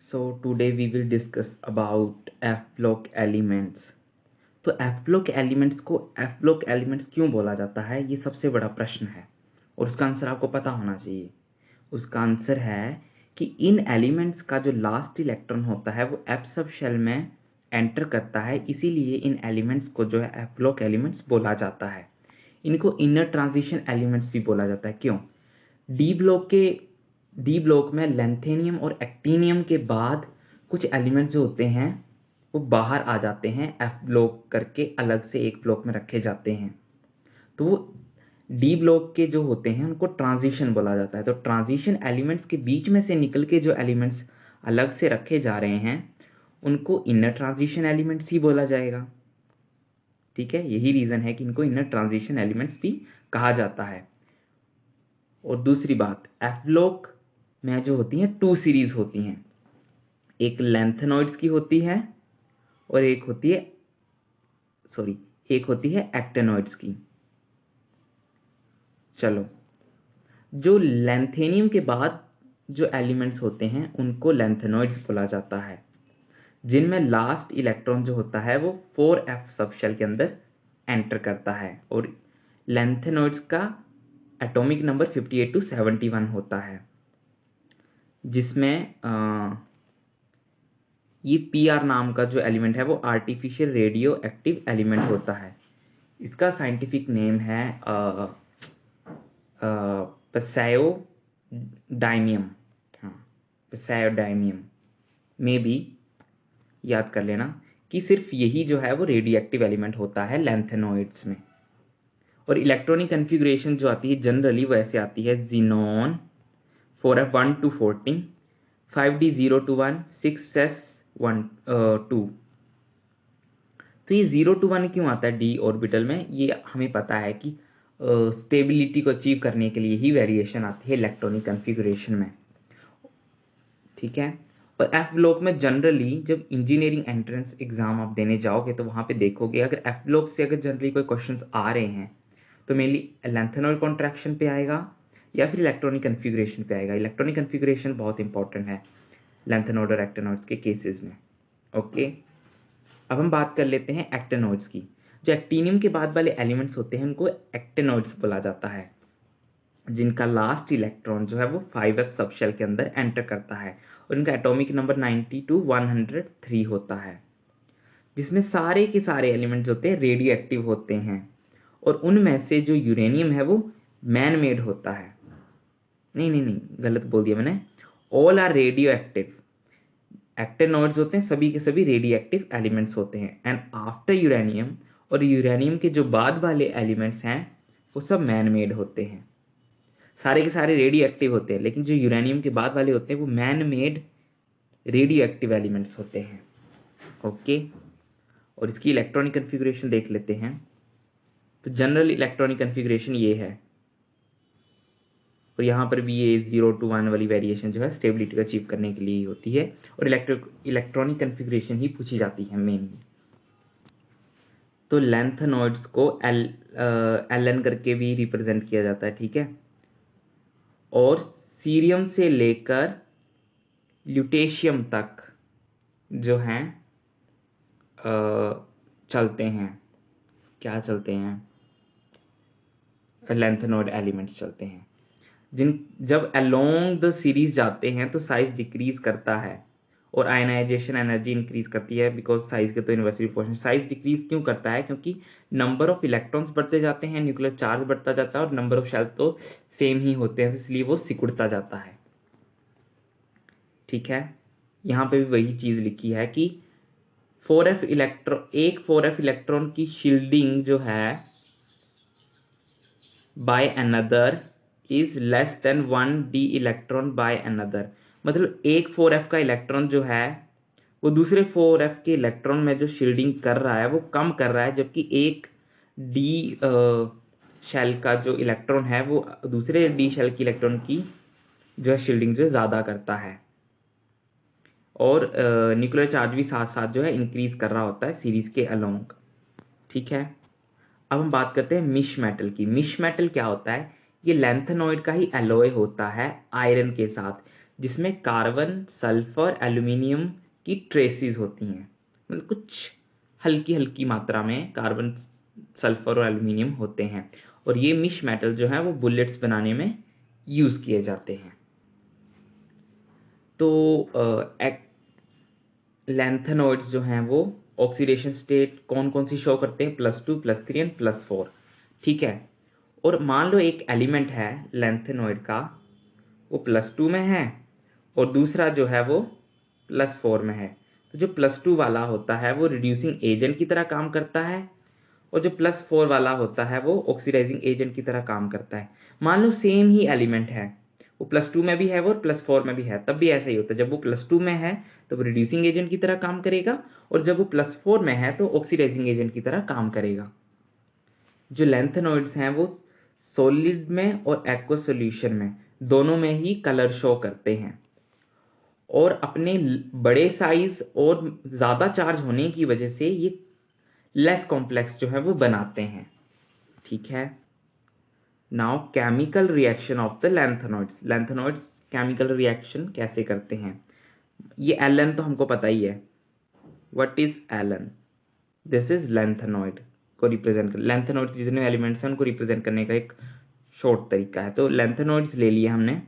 So today we will discuss about F block elements. तो F block elements को F block elements क्यों बोला जाता है, ये सबसे बड़ा प्रश्न है और उसका आंसर आपको पता होना चाहिए। उसका आंसर है कि इन एलिमेंट्स का जो लास्ट इलेक्ट्रॉन होता है वो F सब शेल में एंटर करता है, इसीलिए इन एलिमेंट्स को जो है F block एलिमेंट्स बोला जाता है। इनको इनर ट्रांजिशन एलिमेंट्स भी बोला जाता है। क्यों? डी ब्लॉक में लैंथेनियम और एक्टिनियम के बाद कुछ एलिमेंट्स जो होते हैं वो बाहर आ जाते हैं, एफ ब्लॉक करके अलग से एक ब्लॉक में रखे जाते हैं। तो वो डी ब्लॉक के जो होते हैं उनको ट्रांजिशन बोला जाता है। तो ट्रांजिशन एलिमेंट्स के बीच में से निकल के जो एलिमेंट्स अलग से रखे जा रहे हैं उनको इनर ट्रांजिशन एलिमेंट्स ही बोला जाएगा। ठीक है, यही रीजन है कि इनको इनर ट्रांजिशन एलिमेंट्स भी कहा जाता है। और दूसरी बात, एफ ब्लॉक में जो होती हैं टू सीरीज होती हैं, एक लैंथेनॉइड्स की होती है और एक होती है एक्टेनॉइड्स की। चलो, जो लैंथेनियम के बाद जो एलिमेंट्स होते हैं उनको लैंथेनॉइड्स बोला जाता है, जिनमें लास्ट इलेक्ट्रॉन जो होता है वो 4f सबशेल के अंदर एंटर करता है और लैंथेनॉइड्स का एटॉमिक नंबर 58 to 71 होता है, जिसमें ये पीआर नाम का जो एलिमेंट है वो आर्टिफिशियल रेडियो एक्टिव एलिमेंट होता है। इसका साइंटिफिक नेम है पैसायोडाइमियम। हाँ, पैसायोडाइमियम में भी याद कर लेना कि सिर्फ यही जो है वो रेडियो एक्टिव एलिमेंट होता है लैंथेनॉइड्स में। और इलेक्ट्रॉनिक कन्फिग्रेशन जो आती है जनरली वो ऐसे आती है: xenon 4f1 to 14, 5d021, 6s1 2। तो ये 0 to 1 क्यों आता है डी ऑर्बिटल में, ये हमें पता है कि स्टेबिलिटी को अचीव करने के लिए ही वेरिएशन आती है इलेक्ट्रॉनिक कन्फिग्रेशन में। ठीक है, और एफ ब्लॉक में जनरली जब इंजीनियरिंग एंट्रेंस एग्जाम आप देने जाओगे तो वहां पे देखोगे अगर एफ ब्लॉक से अगर जनरली कोई क्वेश्चंस आ रहे हैं तो मेनली लैंथेनॉइड कॉन्ट्रैक्शन पे आएगा या फिर इलेक्ट्रॉनिक कन्फिग्रेशन पे आएगा। इलेक्ट्रॉनिक कन्फिग्रेशन बहुत इंपॉर्टेंट है लैंथेनॉइड और एक्टेनॉइड्स के केसेस में। ओके, अब हम बात कर लेते हैं एक्टेनॉइड्स की। जो एक्टिनियम के बाद वाले एलिमेंट्स होते हैं उनको एक्टेनॉइड्स बोला जाता है, जिनका लास्ट इलेक्ट्रॉन जो है वो 5f सबशेल के अंदर एंटर करता है और इनका एटॉमिक नंबर 90 to 103 होता है, जिसमें सारे के सारे एलिमेंट्स होते हैं रेडियो एक्टिव होते हैं और उनमें से जो यूरेनियम है वो मैन मेड होता है। नहीं, गलत बोल दिया मैंने। All are radioactive. Actinoids होते हैं सभी के सभी रेडियो एक्टिव एलिमेंट्स होते हैं एंड आफ्टर यूरेनियम, और यूरेनियम के जो बाद वाले एलिमेंट्स हैं वो सब मैन मेड होते हैं। सारे के सारे रेडियो एक्टिव होते हैं लेकिन जो यूरेनियम के बाद वाले होते हैं वो man made radio active elements होते हैं। ओके, और इसकी इलेक्ट्रॉनिक कन्फिग्रेशन देख लेते हैं। तो जनरल इलेक्ट्रॉनिक कन्फिग्रेशन ये है और यहाँ पर भी ये 0 to 1 वाली वेरिएशन जो है स्टेबिलिटी को अचीव करने के लिए ही होती है और इलेक्ट्रॉनिक कन्फिग्रेशन ही पूछी जाती है मेनली। तो लैंथेनॉइड्स को एल करके भी रिप्रेजेंट किया जाता है। ठीक है, और सीरियम से लेकर ल्यूटेशियम तक जो हैं चलते हैं, क्या चलते हैं, लैंथेनॉइड एलिमेंट्स चलते हैं। जब अलोंग द सीरीज जाते हैं तो साइज डिक्रीज करता है और आयनाइजेशन एनर्जी इंक्रीज करती है, बिकॉज साइज के तो इन्वर्सली प्रोपोर्शनल। साइज डिक्रीज क्यों करता है? क्योंकि नंबर ऑफ इलेक्ट्रॉन्स बढ़ते जाते हैं, न्यूक्लियर चार्ज बढ़ता जाता है और नंबर ऑफ शेल तो सेम ही होते हैं, इसलिए वो सिकुड़ता जाता है। ठीक है, यहाँ पे भी वही चीज लिखी है कि 4f इलेक्ट्रॉन की शील्डिंग जो है by another is less than 1d electron by another. मतलब एक 4f का इलेक्ट्रॉन जो है वो दूसरे 4f के इलेक्ट्रॉन में जो शील्डिंग कर रहा है वो कम कर रहा है, जबकि एक डी शेल का जो इलेक्ट्रॉन है वो दूसरे डी शेल की इलेक्ट्रॉन की जो है शील्डिंग जो ज्यादा करता है और न्यूक्लियर चार्ज भी साथ साथ जो है इंक्रीज कर रहा होता है सीरीज के अलोंग। ठीक है, अब हम बात करते हैं मिश मेटल की। मिश मेटल क्या होता है? ये लैंथेनॉइड का ही एलॉय होता है आयरन के साथ। जिसमें कार्बन, सल्फर, एल्यूमिनियम की ट्रेसेस होती हैं, मतलब कुछ हल्की हल्की मात्रा में कार्बन, सल्फर और एल्यूमिनियम होते हैं, और ये मिश मेटल जो है वो बुलेट्स बनाने में यूज किए जाते हैं। तो लैंथेनॉइड्स जो हैं वो ऑक्सीडेशन स्टेट कौन कौन सी शो करते हैं, +2, +3 एंड +4, ठीक है। और मान लो एक एलिमेंट है लैंथेनॉइड का, वो +2 में है और दूसरा जो है वो +4 में है। तो जो +2 वाला होता है वो रिड्यूसिंग एजेंट की तरह काम करता है, और जो +4 वाला होता है वो ऑक्सीडाइजिंग एजेंट की तरह काम करता है। मान लो सेम ही एलिमेंट है, वो +2 में भी है वो +4 में भी है, तब भी ऐसा ही होता है। जब वो +2 में है तो वो रिड्यूसिंग एजेंट की तरह काम करेगा, और जब वो +4 में है तो ऑक्सीडाइजिंग एजेंट की तरह काम करेगा। जो लैंथेनॉइड्स हैं वो सॉलिड में और एक्वस सॉल्यूशन में दोनों में ही कलर शो करते हैं, और अपने बड़े साइज और ज़्यादा चार्ज होने की वजह से ये लेस कॉम्प्लेक्स जो है वो बनाते हैं, ठीक है। Now chemical reaction of the lanthanoids. Lanthanoids chemical reaction कैसे करते हैं, ये Ln तो हमको पता ही है। What is Ln? This is lanthanoid को रिप्रेजेंट कर, लैंथेनॉइड्स जितने एलिमेंट्स हैं उनको रिप्रेजेंट करने का एक शॉर्ट तरीका है। तो लैंथेनॉइड्स ले लिए हमने,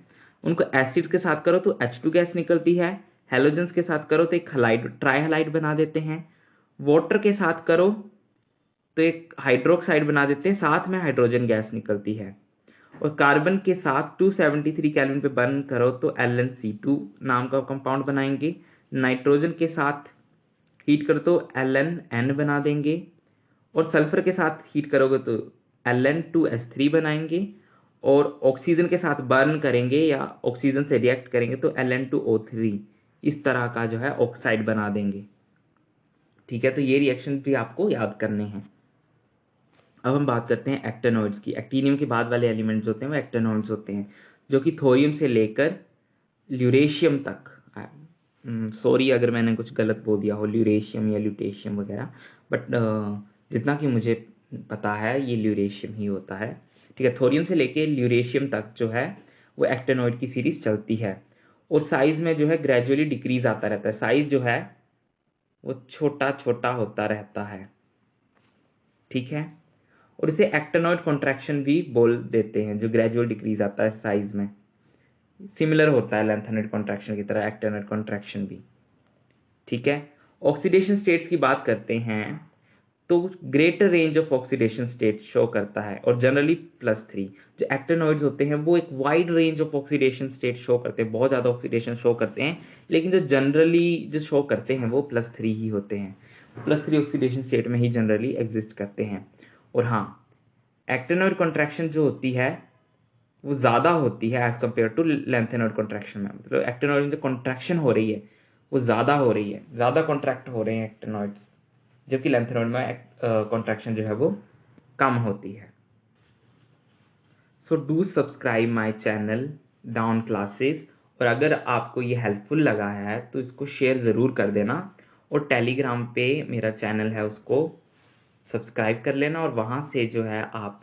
उनको एसिड्स के साथ करो तो H2 गैस निकलती है, हेलोजेंस के साथ करो तो एक हलाइड, ट्राईहलाइड बना देते हैं, वाटर के साथ करो तो एक हाइड्रोक्साइड बना देते हैं, साथ में हाइड्रोजन गैस निकलती है। और कार्बन के साथ 273 केल्विन पे बर्न करो तो LnC2 नाम का कंपाउंड बनाएंगे। नाइट्रोजन के साथ हीट करो तो LnN बना देंगे, और सल्फर के साथ हीट करोगे तो Ln2S3 बनाएंगे, और ऑक्सीजन के साथ बर्न करेंगे या ऑक्सीजन से रिएक्ट करेंगे तो Ln2O3 इस तरह का जो है ऑक्साइड बना देंगे, ठीक है। तो ये रिएक्शन भी आपको याद करने हैं। अब हम बात करते हैं एक्टेनॉइड्स की। एक्टीनियम के बाद वाले एलिमेंट्स होते हैं वो एक्टेनॉइड्स होते हैं, जो कि थोरियम से लेकर ल्यूरेशियम तक, सॉरी अगर मैंने कुछ गलत बोल दिया हो, ल्यूरेशियम या ल्यूटेशियम वगैरह, बट जितना कि मुझे पता है ये ल्यूरेशियम ही होता है, ठीक है। थोरियम से लेकर ल्यूरेशियम तक जो है वो एक्टेनॉइड की सीरीज चलती है, और साइज में जो है ग्रेजुअली डिक्रीज आता रहता है, साइज जो है वो छोटा छोटा होता रहता है, ठीक है। और इसे एक्टेनॉइड कॉन्ट्रैक्शन भी बोल देते हैं, जो ग्रेजुअल डिक्रीज आता है साइज में, सिमिलर होता है लैंथेनॉइड कॉन्ट्रैक्शन की तरह एक्टेनॉइड कॉन्ट्रैक्शन भी, ठीक है। ऑक्सीडेशन स्टेट्स की बात करते हैं तो greater range of oxidation state show करता है, और जनरली +3। जो एक्टेनॉइड्स होते हैं वो एक wide range of oxidation state show करते हैं, बहुत ज़्यादा ऑक्सीडेशन शो करते हैं, लेकिन जो जनरली जो शो करते हैं वो +3 ही होते हैं, +3 ऑक्सीडेशन स्टेट में ही जनरली एग्जिस्ट करते हैं। और हाँ, एक्टेनॉइड कॉन्ट्रैक्शन जो होती है वो ज़्यादा होती है as compare to lanthanoid contraction में, मतलब एक्टेनॉइड में जो कॉन्ट्रैक्शन हो रही है वो ज़्यादा हो रही है, ज़्यादा कॉन्ट्रैक्ट हो रहे हैं एक्टेनॉइड्स, जबकि लैंथेनॉइड में कॉन्ट्रैक्शन जो है वो कम होती है। So do subscribe my channel down classes, और अगर आपको ये हेल्पफुल लगा है तो इसको शेयर ज़रूर कर देना, और टेलीग्राम पे मेरा चैनल है उसको सब्सक्राइब कर लेना, और वहाँ से जो है आप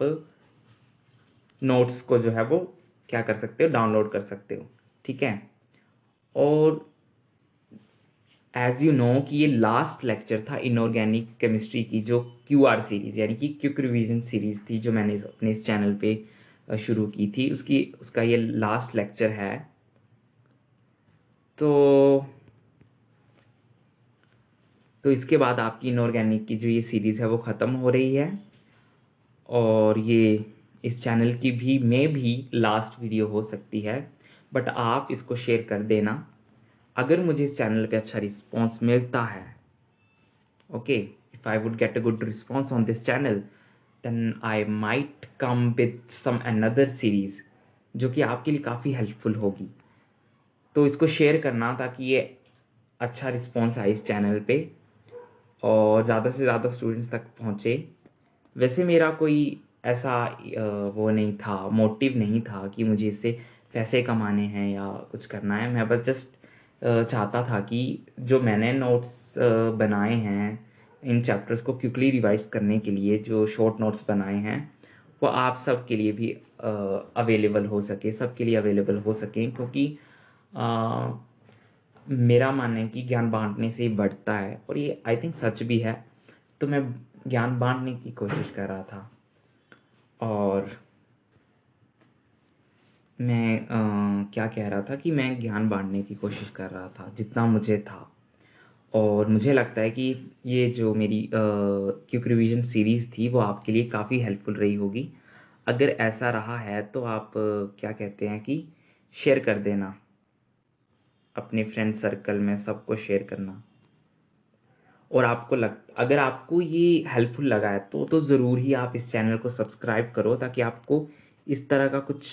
नोट्स को जो है वो क्या कर सकते हो, डाउनलोड कर सकते हो, ठीक है। और एज यू नो कि ये लास्ट लेक्चर था इनऑर्गेनिक केमिस्ट्री की, जो QR सीरीज यानी कि क्विक रिवीजन सीरीज थी, जो मैंने अपने इस चैनल पे शुरू की थी, उसका ये लास्ट लेक्चर है। तो इसके बाद आपकी इनऑर्गेनिक की जो ये सीरीज है वो ख़त्म हो रही है, और ये इस चैनल की भी लास्ट वीडियो हो सकती है, बट आप इसको शेयर कर देना। अगर मुझे इस चैनल पे अच्छा रिस्पॉन्स मिलता है, okay, if I would get a good response on this channel, then I might come with some another series जो कि आपके लिए काफ़ी हेल्पफुल होगी। तो इसको शेयर करना ताकि ये अच्छा रिस्पॉन्स आए इस चैनल पे, और ज़्यादा से ज़्यादा स्टूडेंट्स तक पहुँचे। वैसे मेरा कोई ऐसा वो नहीं था, मोटिव नहीं था कि मुझे इससे पैसे कमाने हैं या कुछ करना है। मैं बस जस्ट चाहता था कि जो मैंने नोट्स बनाए हैं इन चैप्टर्स को क्विकली रिवाइज करने के लिए, जो शॉर्ट नोट्स बनाए हैं वो आप सब के लिए भी अवेलेबल हो सके, सबके लिए अवेलेबल हो सकें, क्योंकि मेरा मानना है कि ज्ञान बांटने से ही बढ़ता है, और ये आई थिंक सच भी है। तो मैं ज्ञान बांटने की कोशिश कर रहा था, और मैं क्या कह रहा था कि मैं ज्ञान बांटने की कोशिश कर रहा था जितना मुझे था। और मुझे लगता है कि ये जो मेरी क्विक रिवीजन सीरीज़ थी वो आपके लिए काफ़ी हेल्पफुल रही होगी। अगर ऐसा रहा है तो आप क्या कहते हैं कि शेयर कर देना, अपने फ्रेंड सर्कल में सबको शेयर करना। और अगर आपको ये हेल्पफुल लगा है तो ज़रूर ही आप इस चैनल को सब्सक्राइब करो, ताकि आपको इस तरह का कुछ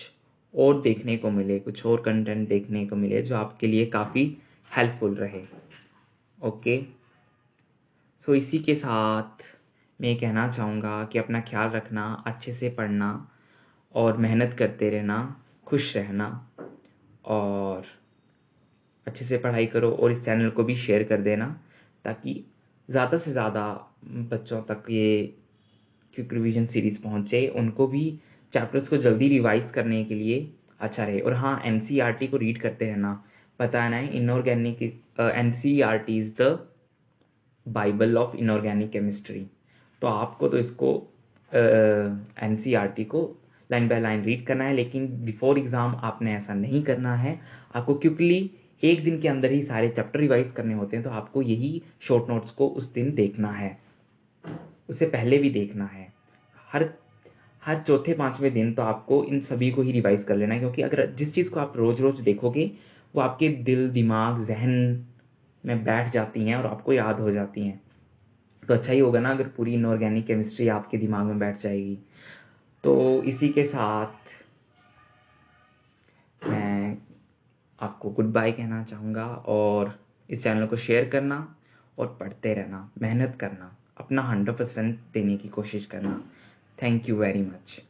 और देखने को मिले, कुछ और कंटेंट देखने को मिले जो आपके लिए काफ़ी हेल्पफुल रहे। ओके, सो इसी के साथ मैं ये कहना चाहूँगा कि अपना ख्याल रखना, अच्छे से पढ़ना और मेहनत करते रहना, खुश रहना, और अच्छे से पढ़ाई करो। और इस चैनल को भी शेयर कर देना, ताकि ज़्यादा से ज़्यादा बच्चों तक ये क्विक रिवीजन सीरीज़ पहुँचे, उनको भी चैप्टर्स को जल्दी रिवाइज करने के लिए अच्छा रहे। और हाँ, एनसीईआरटी को रीड करते रहना। पता है ना, inorganic NCERT is the Bible of inorganic chemistry. तो आपको तो इसको एनसीईआरटी को लाइन बाय लाइन रीड करना है, लेकिन बिफोर एग्ज़ाम आपने ऐसा नहीं करना है। आपको क्विकली एक दिन के अंदर ही सारे चैप्टर रिवाइज करने होते हैं, तो आपको यही शॉर्ट नोट्स को उस दिन देखना है, उससे पहले भी देखना है। हर हर चौथे पांचवें दिन तो आपको इन सभी को ही रिवाइज कर लेना है, क्योंकि अगर जिस चीज़ को आप रोज रोज देखोगे वो आपके दिल दिमाग जहन में बैठ जाती हैं और आपको याद हो जाती हैं। तो अच्छा ही होगा ना अगर पूरी इनऑर्गेनिक केमिस्ट्री आपके दिमाग में बैठ जाएगी। तो इसी के साथ मैं आपको गुड बाय कहना चाहूँगा, और इस चैनल को शेयर करना और पढ़ते रहना, मेहनत करना, अपना 100% देने की कोशिश करना। Thank you very much.